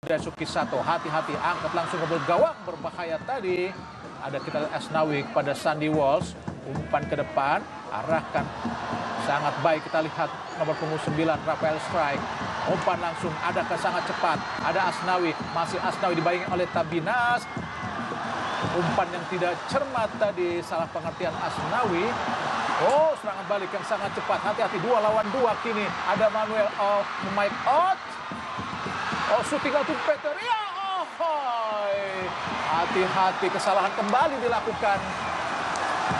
Daisuke Sato, hati-hati, angkat langsung ke gawang, berbahaya tadi. Ada kita lihat Asnawi pada Sandy Walsh, umpan ke depan, arahkan sangat baik. Kita lihat nomor punggung 9 Rafael Strike, umpan langsung, adakah sangat cepat. Ada Asnawi, masih Asnawi dibayangi oleh Tabinas. Umpan yang tidak cermat tadi, salah pengertian Asnawi. Oh, serangan balik yang sangat cepat. Hati-hati, 2 lawan 2 kini. Ada Manuel Mike Out. Oh, shooting out to Peter. Ya, oh, hati-hati, kesalahan kembali dilakukan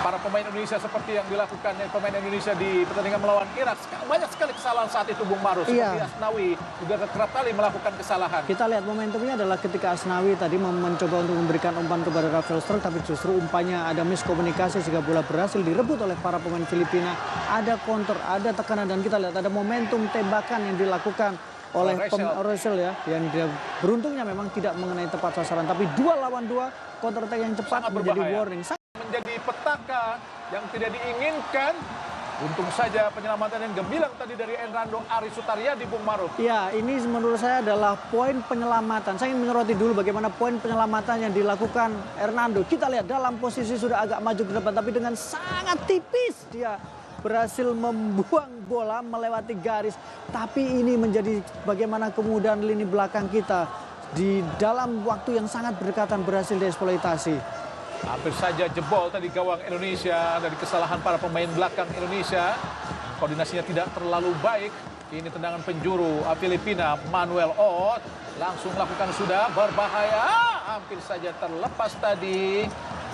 para pemain Indonesia seperti yang dilakukan pemain Indonesia di pertandingan melawan Irak. Banyak sekali kesalahan saat itu, Bung Maru. Seperti Asnawi juga kerap kali melakukan kesalahan. Kita lihat momentumnya adalah ketika Asnawi tadi mencoba untuk memberikan umpan kepada Rafael Strike, tapi justru umpannya ada miskomunikasi sehingga bola berhasil direbut oleh para pemain Filipina. Ada counter, ada tekanan, dan kita lihat ada momentum tembakan yang dilakukan oleh Rachel ya, yang dia beruntungnya memang tidak mengenai tepat sasaran, tapi 2 lawan 2 counter attack yang cepat menjadi warning. Menjadi petaka yang tidak diinginkan. Untung saja penyelamatan yang gemilang tadi dari Hernando Ari Sutariadi, Bung Maruf. Ya, ini menurut saya adalah poin penyelamatan. Saya ingin menyoroti dulu bagaimana poin penyelamatan yang dilakukan Hernando. Kita lihat dalam posisi sudah agak maju ke depan, tapi dengan sangat tipis dia berhasil membuang bola melewati garis. Tapi ini menjadi bagaimana kemudian lini belakang kita di dalam waktu yang sangat berdekatan berhasil dieksploitasi. Hampir saja jebol tadi gawang Indonesia dari kesalahan para pemain belakang Indonesia. Koordinasinya tidak terlalu baik. Ini tendangan penjuru Filipina, Manuel Ott langsung melakukan, sudah berbahaya. Hampir saja terlepas tadi.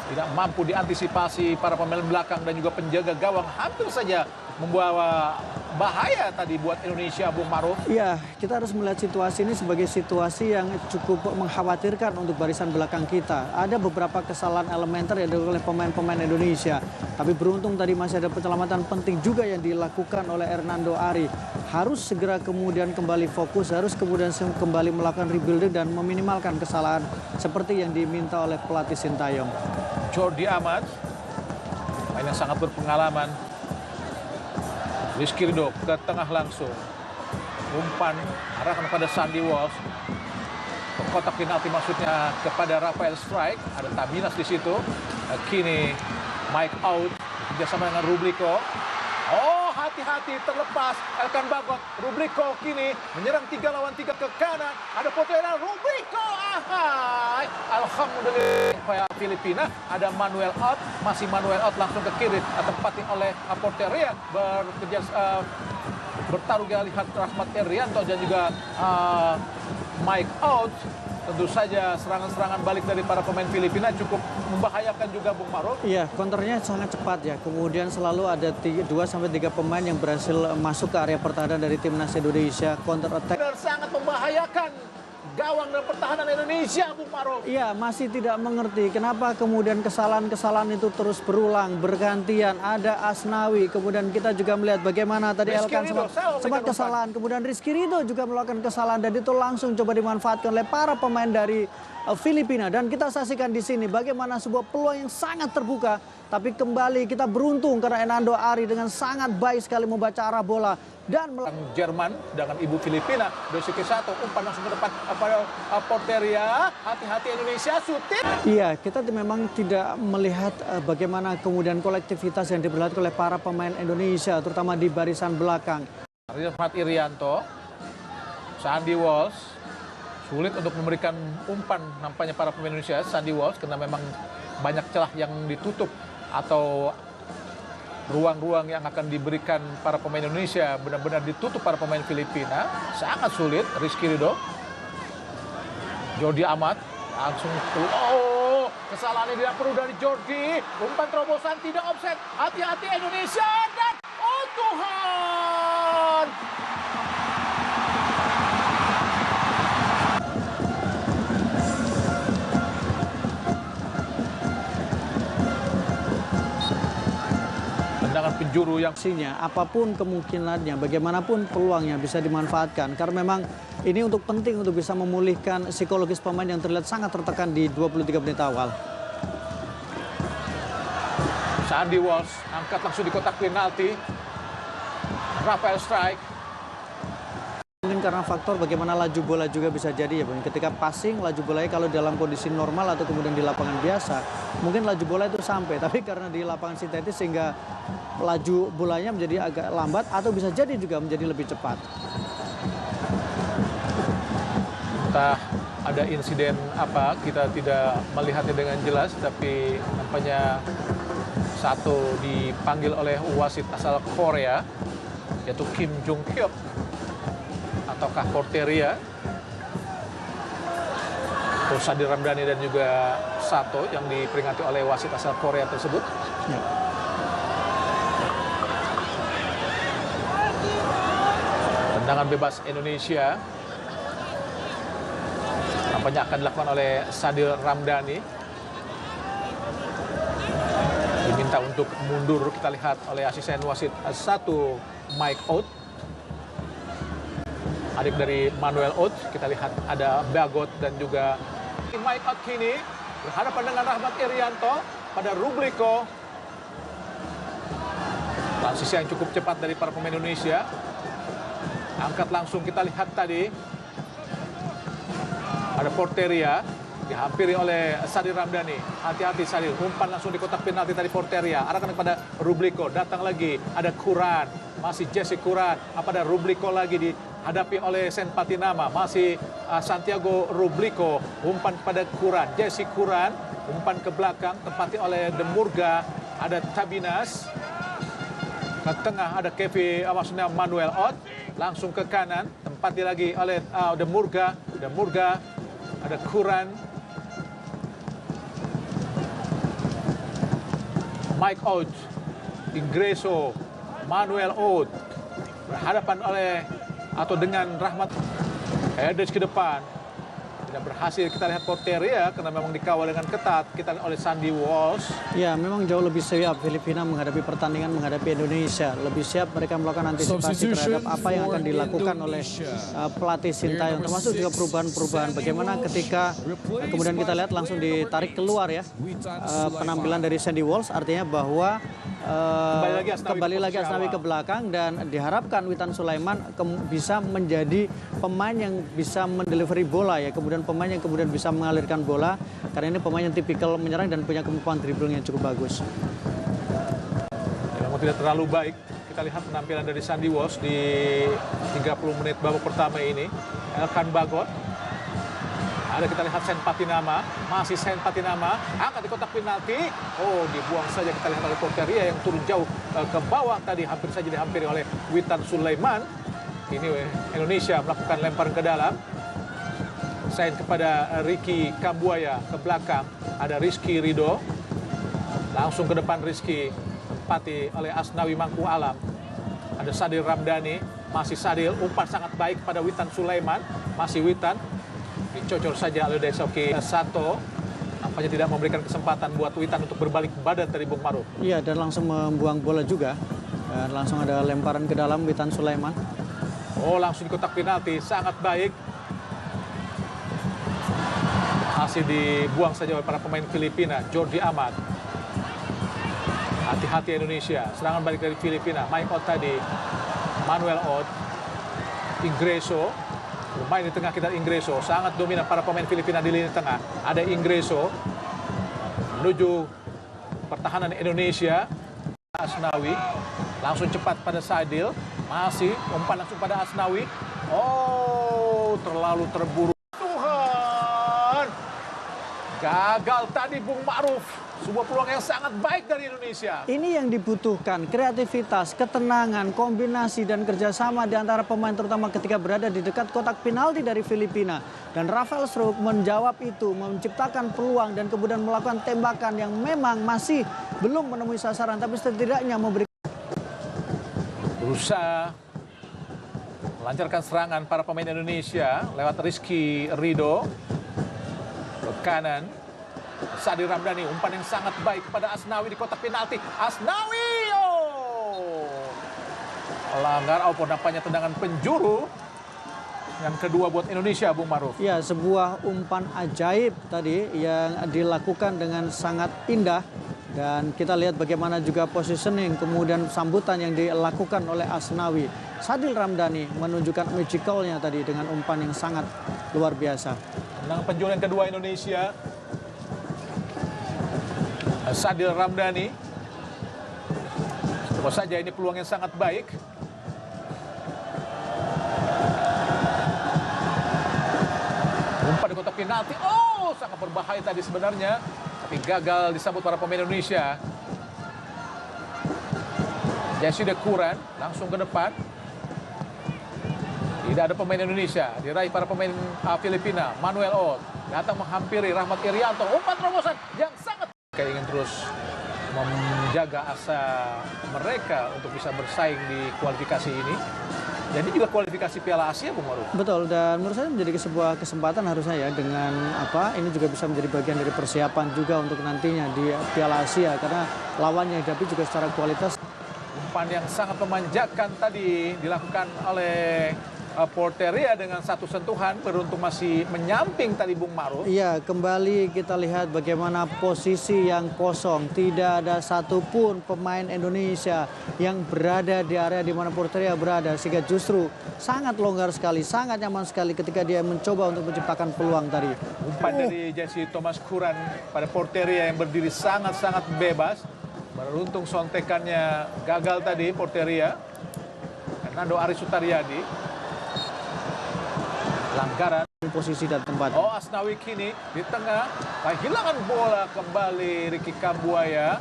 Tidak mampu diantisipasi para pemain belakang dan juga penjaga gawang. Hampir saja membawa bahaya tadi buat Indonesia, Bung Maruf. Iya, kita harus melihat situasi ini sebagai situasi yang cukup mengkhawatirkan untuk barisan belakang kita. Ada beberapa kesalahan elementer yang dilakukan oleh pemain-pemain Indonesia. Tapi beruntung tadi masih ada penyelamatan penting juga yang dilakukan oleh Hernando Ari. Harus segera kemudian kembali fokus, harus kemudian kembali melakukan rebuilding dan meminimalkan kesalahan seperti yang diminta oleh pelatih Sintayong. Jordi Amat, main yang sangat berpengalaman. Rizky Ridho ke tengah langsung. Umpan arahkan kepada Sandy Walsh. Ke kotak penalti maksudnya kepada Rafael Strike. Ada Tabinas di situ. Kini Mike Out kerjasama dengan Rublico. Oh, hati-hati, terlepas Elkan Bagot. Rublico kini menyerang 3 lawan 3 ke kanan. Ada potensi Rublico. Alhamdulillah Filipina. Ada Manuel Ott, masih Manuel Ott langsung ke kiri, tempati oleh Porteria. Bertaruh lihat Rahmat Irianto dan juga Mike Out. Tentu saja serangan-serangan balik dari para pemain Filipina cukup membahayakan juga, Bung Maruf. Iya, counternya sangat cepat ya. Kemudian selalu ada 2-3 pemain yang berhasil masuk ke area pertahanan dari timnas Indonesia. Counter attack sangat membahayakan gawang dan pertahanan Indonesia, Bung Maruf. Iya, masih tidak mengerti kenapa kemudian kesalahan-kesalahan itu terus berulang, bergantian. Ada Asnawi, kemudian kita juga melihat bagaimana tadi Elkan sempat kesalahan. Kemudian Rizky Ridho juga melakukan kesalahan dan itu langsung coba dimanfaatkan oleh para pemain dari Filipina. Dan kita saksikan di sini bagaimana sebuah peluang yang sangat terbuka. Tapi kembali kita beruntung karena Hernando Ari dengan sangat baik sekali membaca arah bola. Dan Jerman dengan ibu Filipina, Daisuke Sato, umpan langsung ke depan pada Porteria. Hati-hati Indonesia, syuting. Iya, kita memang tidak melihat bagaimana kemudian kolektivitas yang diperlihatkan oleh para pemain Indonesia, terutama di barisan belakang. Rahmat Irianto, Sandy Walsh, sulit untuk memberikan umpan nampaknya para pemain Indonesia. Sandy Walsh karena memang banyak celah yang ditutup atau ruang-ruang yang akan diberikan para pemain Indonesia benar-benar ditutup para pemain Filipina. Sangat sulit. Rizky Ridho, Jordi Amat langsung keluar. Kesalahannya tidak perlu dari Jordi. Umpan terobosan tidak offset. Hati-hati Indonesia dan oh Tuhan. Tendangan penjuru yang apapun kemungkinannya, bagaimanapun peluangnya bisa dimanfaatkan. Karena memang ini penting untuk bisa memulihkan psikologis pemain yang terlihat sangat tertekan di 23 menit awal. Sandy Walsh angkat langsung di kotak penalti. Rafael Strike Mungkin karena faktor bagaimana laju bola juga bisa jadi ya Bung. Ketika passing laju bolanya kalau dalam kondisi normal atau kemudian di lapangan biasa, mungkin laju bola itu sampai. Tapi karena di lapangan sintetis sehingga laju bolanya menjadi agak lambat atau bisa jadi juga menjadi lebih cepat. Entah ada insiden apa, kita tidak melihatnya dengan jelas, tapi nampaknya satu dipanggil oleh wasit asal Korea, yaitu Kim Jung Hyuk, ataukah Porteria, Sadir Ramdhani dan juga Sato yang diperingati oleh wasit asal Korea tersebut. Ya. Tendangan bebas Indonesia nampaknya akan dilakukan oleh Sadir Ramdhani. Diminta untuk mundur, kita lihat oleh asisten wasit satu Mike Out, adik dari Manuel Out. Kita lihat ada Bagot dan juga Mike Out kini berhadapan dengan Rahmat Irianto pada Rubliko. Transisi yang cukup cepat dari para pemain Indonesia. Angkat langsung, kita lihat tadi ada Porteria dihampiri oleh Sadir Ramdhani. Hati-hati Sadir, umpan langsung di kotak penalti tadi Porteria. Arahkan kepada Rubliko, datang lagi ada Kuran, masih Jesse Kuran. Apa ada Rubliko lagi dihadapi oleh Sen Patinama, masih Santiago Rubliko, umpan kepada Kuran, Jesse Kuran, umpan ke belakang tempati oleh Demurga, ada Tabinas. Ke tengah ada maksudnya Manuel Ott, langsung ke kanan, tempati lagi oleh Demurga, ada Kuran, Mike Out, Ingreso, Manuel Ott berhadapan oleh atau dengan Rahmat Herdich ke depan. Tidak berhasil, kita lihat Porteria karena memang dikawal dengan ketat. Kita lihat oleh Sandy Walsh. Ya, memang jauh lebih siap Filipina menghadapi pertandingan menghadapi Indonesia. Lebih siap mereka melakukan antisipasi terhadap apa yang akan dilakukan oleh pelatih Sintayong. Termasuk juga perubahan-perubahan. Bagaimana ketika kemudian kita lihat langsung ditarik keluar ya penampilan dari Sandy Walsh. Artinya bahwa kembali lagi Asnawi ke belakang dan diharapkan Witan Sulaiman bisa menjadi pemain yang bisa mendelivery bola ya, kemudian pemain yang kemudian bisa mengalirkan bola karena ini pemain yang tipikal menyerang dan punya kemampuan dribbling yang cukup bagus. Memang tidak terlalu baik. Kita lihat penampilan dari Sandy Walsh di 30 menit babak pertama ini. Elkan Bagot. Ada kita lihat Sen Patinama, masih Sen Patinama, angkat di kotak penalti. Oh, dibuang saja, kita lihat oleh Porteria yang turun jauh ke bawah tadi, hampir saja dihampiri oleh Witan Sulaiman. Ini Indonesia melakukan lemparan ke dalam. Sen kepada Ricky Kambuaya ke belakang, ada Rizky Ridho. Langsung ke depan Rizky, tempati oleh Asnawi Mangku Alam. Ada Sadir Ramdhani, masih Sadir, umpan sangat baik pada Witan Sulaiman, masih Witan. Dicocor saja oleh Daisuke Sato. Nampaknya tidak memberikan kesempatan buat Witan untuk berbalik badan dari Bung Maruf. Iya, dan langsung membuang bola juga. Dan langsung ada lemparan ke dalam Witan Sulaiman. Oh, langsung di kotak penalti, sangat baik. Masih dibuang saja oleh para pemain Filipina. Jordi Amat. Hati-hati Indonesia. Serangan balik dari Filipina. Mike Ott tadi. Manuel Ott. Ingreso. Bermain di tengah kita Ingreso. Sangat dominan para pemain Filipina di lini tengah. Ada Ingreso. Menuju pertahanan Indonesia. Asnawi. Langsung cepat pada Sadil. Masih umpan langsung pada Asnawi. Oh, terlalu terburu. Tuhan. Gagal tadi Bung Ma'ruf. Sebuah peluang yang sangat baik dari Indonesia. Ini yang dibutuhkan, kreativitas, ketenangan, kombinasi, dan kerjasama di antara pemain terutama ketika berada di dekat kotak penalti dari Filipina. Dan Rafael Struijk menjawab itu, menciptakan peluang dan kemudian melakukan tembakan yang memang masih belum menemui sasaran, tapi setidaknya memberikan. Berusaha melancarkan serangan para pemain Indonesia lewat Rizky Ridho. Ke kanan. Sadir Ramdhani, umpan yang sangat baik kepada Asnawi di kotak penalti. Asnawi, oh, melanggar, nampaknya tendangan penjuru. Yang kedua buat Indonesia, Bung Maruf. Ya, sebuah umpan ajaib tadi yang dilakukan dengan sangat indah Dan kita lihat bagaimana juga positioning, kemudian sambutan yang dilakukan oleh Asnawi. Sadil Ramdhani menunjukkan magicalnya tadi dengan umpan yang sangat luar biasa. Menang penjualan kedua Indonesia. Sadil Ramdhani. Tentu saja ini peluang yang sangat baik. Umpan di kotak penalti. Oh, sangat berbahaya tadi sebenarnya. Tapi gagal disambut para pemain Indonesia. Jesse Kuran langsung ke depan. Tidak ada pemain Indonesia. Diraih para pemain Filipina. Manuel Ot datang menghampiri Rahmat Irianto. Umpan terobosan yang sangat. Mereka ingin terus menjaga asa mereka untuk bisa bersaing di kualifikasi ini. Jadi juga kualifikasi Piala Asia, Bung Maruf. Betul, dan menurut saya menjadi sebuah kesempatan harusnya ya, dengan ini juga bisa menjadi bagian dari persiapan juga untuk nantinya di Piala Asia, karena lawannya dihadapi juga secara kualitas. Umpan yang sangat memanjakan tadi dilakukan oleh Porteria dengan satu sentuhan, beruntung masih menyamping tadi Bung Maruf. Iya, kembali kita lihat bagaimana posisi yang kosong. Tidak ada satupun pemain Indonesia yang berada di area di mana Porteria berada. Sehingga justru sangat longgar sekali, sangat nyaman sekali ketika dia mencoba untuk menciptakan peluang tadi. Umpan dari Jesse Thomas Kuran pada Porteria yang berdiri sangat-sangat bebas. Beruntung sontekannya gagal tadi Porteria. Fernando Aris Sutariadi. Pelanggaran Posisi dan tempat. Oh, Asnawi kini di tengah, kehilangan bola kembali Ricky Kambuaya.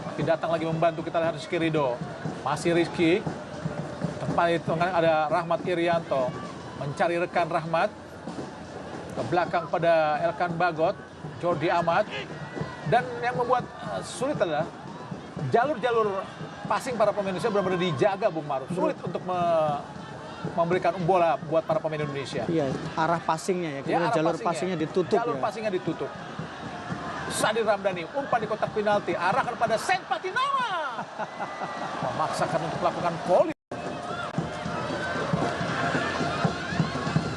Tapi datang lagi membantu, kita lihat Rizky Ridho. Masih Rizky. Tempat di tengah ada Rahmat Irianto. Mencari rekan Rahmat. Ke belakang pada Elkan Bagot, Jordi Amat. Dan yang membuat sulit adalah jalur-jalur passing para pemain Indonesia benar-benar dijaga, Bung Maruf. Sulit untuk memberikan bola buat para pemain Indonesia. Iya, arah passingnya ya, kemudian jalur passingnya ditutup. Jalur passingnya ditutup. Sadil Ramdhani, umpan di kotak penalti, arahkan pada Sen Patinawa. Memaksakan untuk melakukan volley.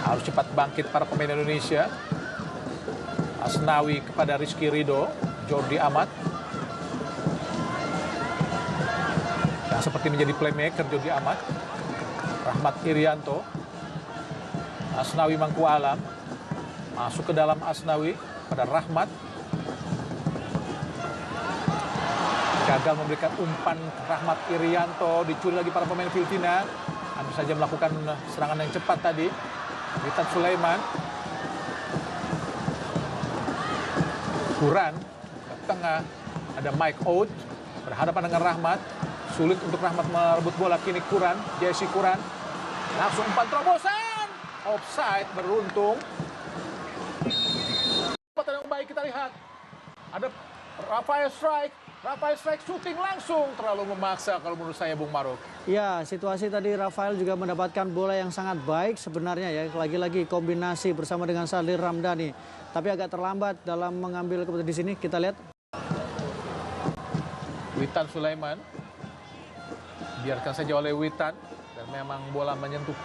Harus cepat bangkit para pemain Indonesia. Asnawi kepada Rizky Ridho, Jordi Amat. Yang seperti menjadi playmaker Jordi Amat. Rahmat Irianto, Asnawi Mangku Alam, masuk ke dalam Asnawi pada Rahmat. Gagal memberikan umpan Rahmat Irianto, dicuri lagi para pemain Filipina. Hampir saja melakukan serangan yang cepat tadi. Witan Sulaiman. Kuran ke tengah, ada Mike Oud berhadapan dengan Rahmat. Sulit untuk Rahmat merebut bola, kini Kuran, Jesse Kuran. Langsung umpan terobosan. Offside, beruntung. Yang baik kita lihat. Ada Rafael Strike shooting langsung. Terlalu memaksa kalau menurut saya, Bung Maruf. Ya, situasi tadi Rafael juga mendapatkan bola yang sangat baik sebenarnya ya. Lagi-lagi kombinasi bersama dengan Sadil Ramdhani. Tapi agak terlambat dalam mengambil keputusan di sini. Kita lihat. Witan Sulaiman. Biarkan saja oleh Witan. Dan memang bola menyentuh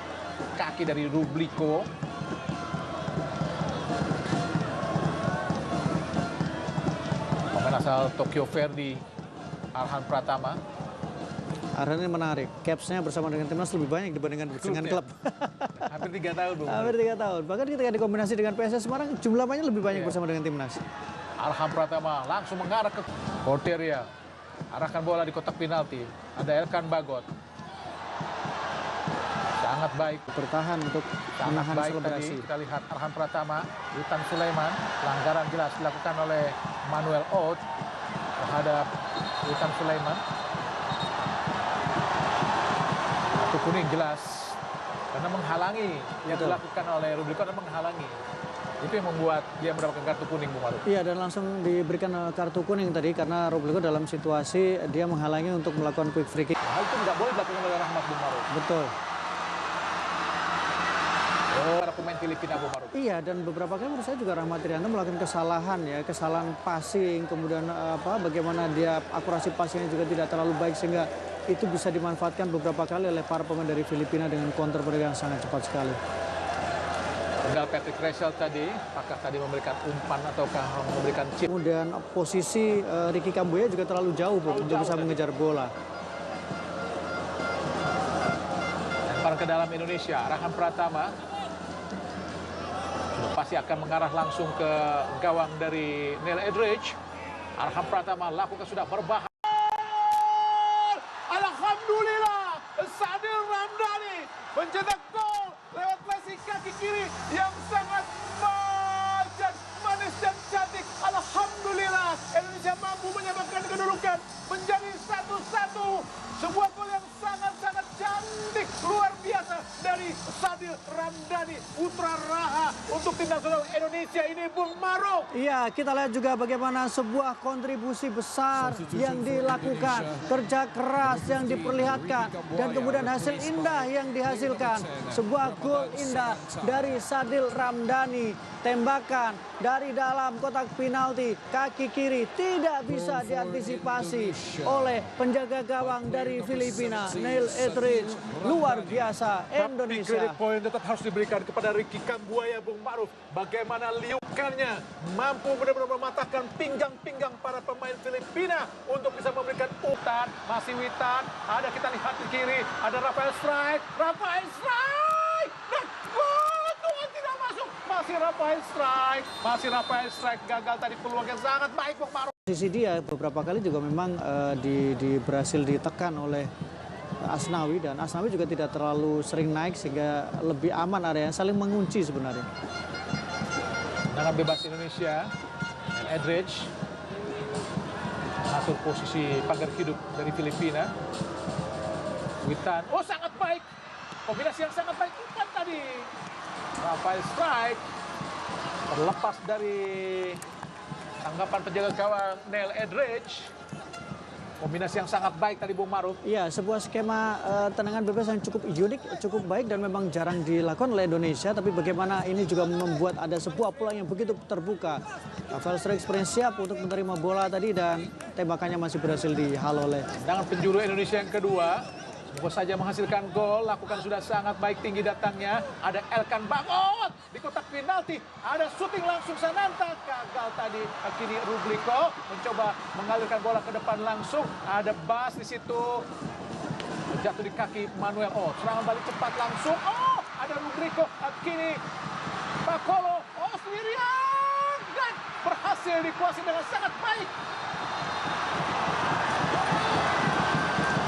kaki dari Rubliko. Pemain asal Tokyo Verdy, Arhan Pratama. Arhan ini menarik. Capsnya bersama dengan timnas lebih banyak dibandingkan dengan klub. Hampir 3 tahun, Bung. Hampir 3 tahun. Bahkan ketika dikombinasi dengan PSS Semarang, jumlah mainnya lebih banyak bersama dengan timnas. Arhan Pratama langsung mengarah ke Porteria. Arahkan bola di kotak penalti. Ada Elkan Bagot. Sangat baik. Bertahan untuk menahan selebrasi. Kita lihat Arhan Pratama, Witan Sulaiman. Pelanggaran jelas dilakukan oleh Manuel Ot terhadap Witan Sulaiman. Kartu kuning jelas. Karena menghalangi yang dilakukan oleh Rubliko dan menghalangi. Itu yang membuat dia mendapatkan kartu kuning, Bung Maruf. Iya, dan langsung diberikan kartu kuning tadi karena Rubliko dalam situasi dia menghalangi untuk melakukan quick free kick. Hal itu nggak boleh dilakukan oleh Rahmat, Bung Maruf. Betul. Para pemain Filipina, Bung Maruf. Iya, dan beberapa kali menurut saya juga Rahmat Irianto melakukan kesalahan ya, kesalahan passing, kemudian bagaimana dia akurasi passingnya juga tidak terlalu baik sehingga itu bisa dimanfaatkan beberapa kali oleh para pemain dari Filipina dengan counter yang sangat cepat sekali. Tinggal Patrick Rachel tadi, apakah tadi memberikan umpan ataukah memberikan chip. Kemudian posisi Ricky Kambuaya juga terlalu jauh untuk bisa mengejar bola. Lempar ke dalam Indonesia, Arhan Pratama. Sudah pasti akan mengarah langsung ke gawang dari Neil Edridge. Arhan Pratama lakukan sudah berbahaya. Alhamdulillah, Sadil Ramdhani mencetak gol lewat flashing kaki kiri yang sangat manis dan cantik. Alhamdulillah, Indonesia mampu menyamakan kedudukan menjadi 1-1. Sebuah gol yang sangat-sangat cantik, luar biasa dari Sadil Ramdhani, putra Raha untuk timnas Indonesia ini, Bung Maruf. Iya, kita lihat juga bagaimana sebuah kontribusi besar yang dilakukan, kerja keras yang diperlihatkan, dan kemudian hasil indah yang dihasilkan. Sebuah gol indah dari Sadil Ramdhani, tembakan dari dalam kotak penalti, kaki kiri tidak bisa diantisipasi oleh penjaga gawang dari Filipina, Neil Edridge. Luar biasa Indonesia. Tapi kredit poin tetap harus diberikan kepada Ricky Kambuaya, Bung Maruf. Bagaimana liukannya mampu benar-benar mematahkan pinggang-pinggang para pemain Filipina untuk bisa memberikan utan. Masih Witan, ada kita lihat di kiri, ada Rafael Strike. Rafael Strike! Dan gol! Tuhan tidak masuk. Masih Rafael Strike. Gagal tadi peluang yang sangat baik, Bung Maruf. Sisi dia beberapa kali juga memang berhasil ditekan oleh Asnawi, dan Asnawi juga tidak terlalu sering naik sehingga lebih aman area, saling mengunci sebenarnya. Tendangan bebas Indonesia, Edridge masuk posisi pagar hidup dari Filipina. Witan, oh sangat baik, kombinasi yang sangat baik Witan tadi. Rafael Strike terlepas dari tanggapan penjaga gawang Neil Edridge. Kombinasi yang sangat baik tadi, Bung Maruf. Iya, sebuah skema tendangan bebas yang cukup unik, cukup baik, dan memang jarang dilakukan oleh Indonesia. Tapi bagaimana ini juga membuat ada sebuah peluang yang begitu terbuka. Rafael Strike sepertinya siap untuk menerima bola tadi, dan tembakannya masih berhasil dihalau oleh. Tendangan penjuru Indonesia yang kedua. Semoga saja menghasilkan gol, lakukan sudah sangat baik tinggi datangnya. Ada Elkan Bagot di kotak penalti. Ada syuting langsung Sananta, gagal tadi. Kini Rubliko mencoba mengalirkan bola ke depan langsung. Ada Bas di situ. Jatuh di kaki Manuel. Oh, serangan balik cepat langsung. Oh, ada Rubliko. Kini Pakolo. Oh, sendirian. Dan berhasil dikuasai dengan sangat baik.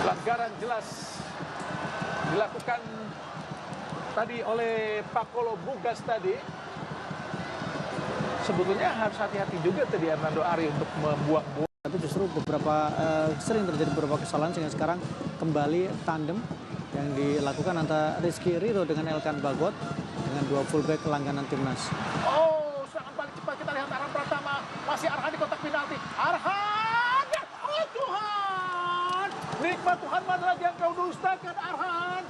Pelanggaran jelas dilakukan tadi oleh Pakolo Bugas tadi. Sebetulnya harus hati-hati juga tadi Hernando Ari untuk membuang bola. Tapi justru sering terjadi beberapa kesalahan, sehingga sekarang kembali tandem yang dilakukan antara Rizky Ridho dengan Elkan Bagot dengan dua fullback langganan timnas. Oh, serangan balik cepat, kita lihat Arhan Pratama. Masih Arhan di kotak penalti. Arhan! Oh Tuhan! Nikmat Tuhan, mana lagi yang kau dustakan, Arhan?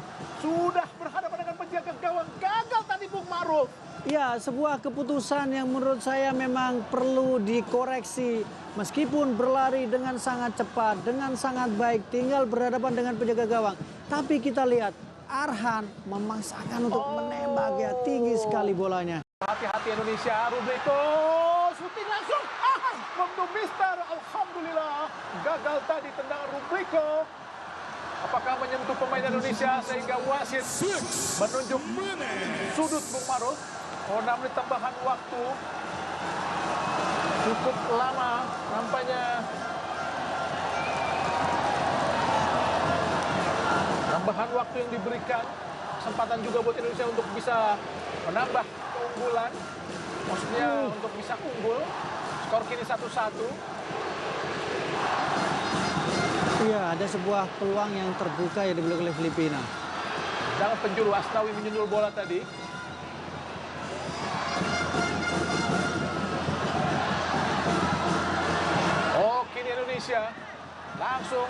Sudah berhadapan dengan penjaga gawang. Gagal tadi, Bung Maruf. Ya, sebuah keputusan yang menurut saya memang perlu dikoreksi. Meskipun berlari dengan sangat cepat, dengan sangat baik, tinggal berhadapan dengan penjaga gawang. Tapi kita lihat, Arhan memaksakan untuk menembak, ya, tinggi sekali bolanya. Hati-hati Indonesia, Rubliko, syuting langsung. Untuk Mister, alhamdulillah. Gagal tadi tendangan Rubliko. Apakah menyentuh pemain Indonesia sehingga wasit menunjuk sudut, Bung Maruf? Oh, 6 menit tambahan waktu. Cukup lama nampaknya. Tambahan waktu yang diberikan. Kesempatan juga buat Indonesia untuk bisa menambah keunggulan. Maksudnya untuk bisa unggul. Skor kini 1-1. Iya, ada sebuah peluang yang terbuka yang dimiliki oleh Filipina. Jangan penjuru, Asnawi menyundul bola tadi. Oh, kini Indonesia langsung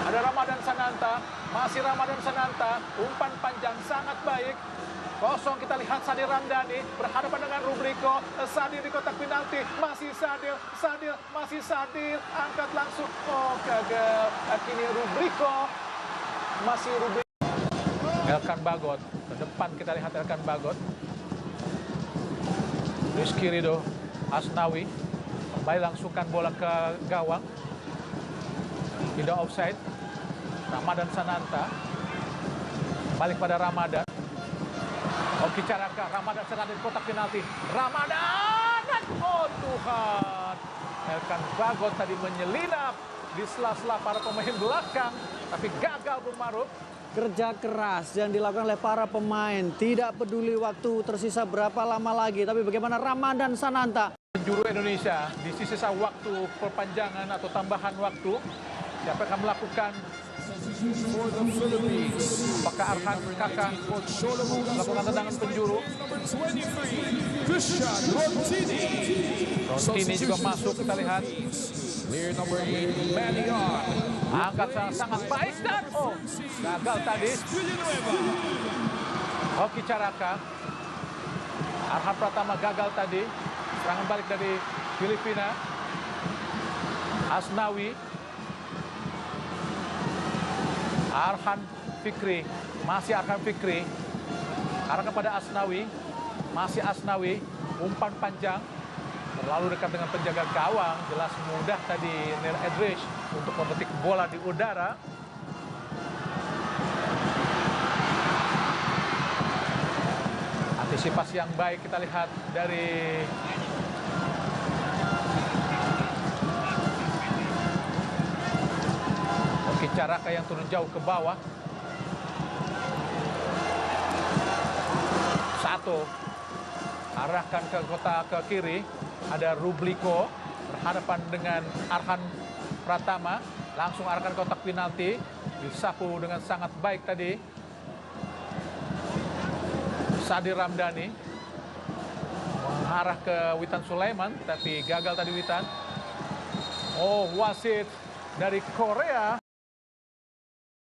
ada Ramadan Sananta. Masih Ramadan Sananta, umpan panjang sangat baik. Kosong, kita lihat Sadil Ramdhani berhadapan dengan Rubliko. Sadil di kotak penalti, masih Sadil, masih Sadil, angkat langsung. Oh, gagal. Kini Rubliko, masih Rubliko. Elkan Bagot, ke depan kita lihat Elkan Bagot. Rizky Ridho Asnawi kembali langsungkan bola ke gawang, tidak offside. Ramadan Sananta balik pada Ramadan. Oki Caraka, Ramadan Sananta di kotak penalti. Ramadan, oh Tuhan, Elkan Bagot tadi menyelinap di sela-sela para pemain belakang, tapi gagal bermaruk. Kerja keras yang dilakukan oleh para pemain, tidak peduli waktu tersisa berapa lama lagi, tapi bagaimana Ramadan Sananta. Penjuru Indonesia di sisa waktu perpanjangan atau tambahan waktu, siapa akan melakukan? Apakah Arhan Kakak melakukan tendangan penjuru? Rontini juga masuk, kita lihat. Angkat sangat baik dan gagal tadi. Hoki Caraka. Arhan Pratama gagal tadi. Serangan balik dari Filipina. Asnawi. Arhan Fikri, masih Arhan Fikri, arahkan pada Asnawi, masih Asnawi, umpan panjang, terlalu dekat dengan penjaga gawang, jelas mudah tadi Neil Edrich untuk memetik bola di udara. Antisipasi yang baik kita lihat dari Caraka yang turun jauh ke bawah. Satu arahkan ke kotak ke kiri, ada Rubliko berhadapan dengan Arhan Pratama, langsung arahkan kotak penalti, disapu dengan sangat baik tadi Sadir Ramdhani, mengarah ke Witan Sulaiman tapi gagal tadi Witan. Oh, wasit dari Korea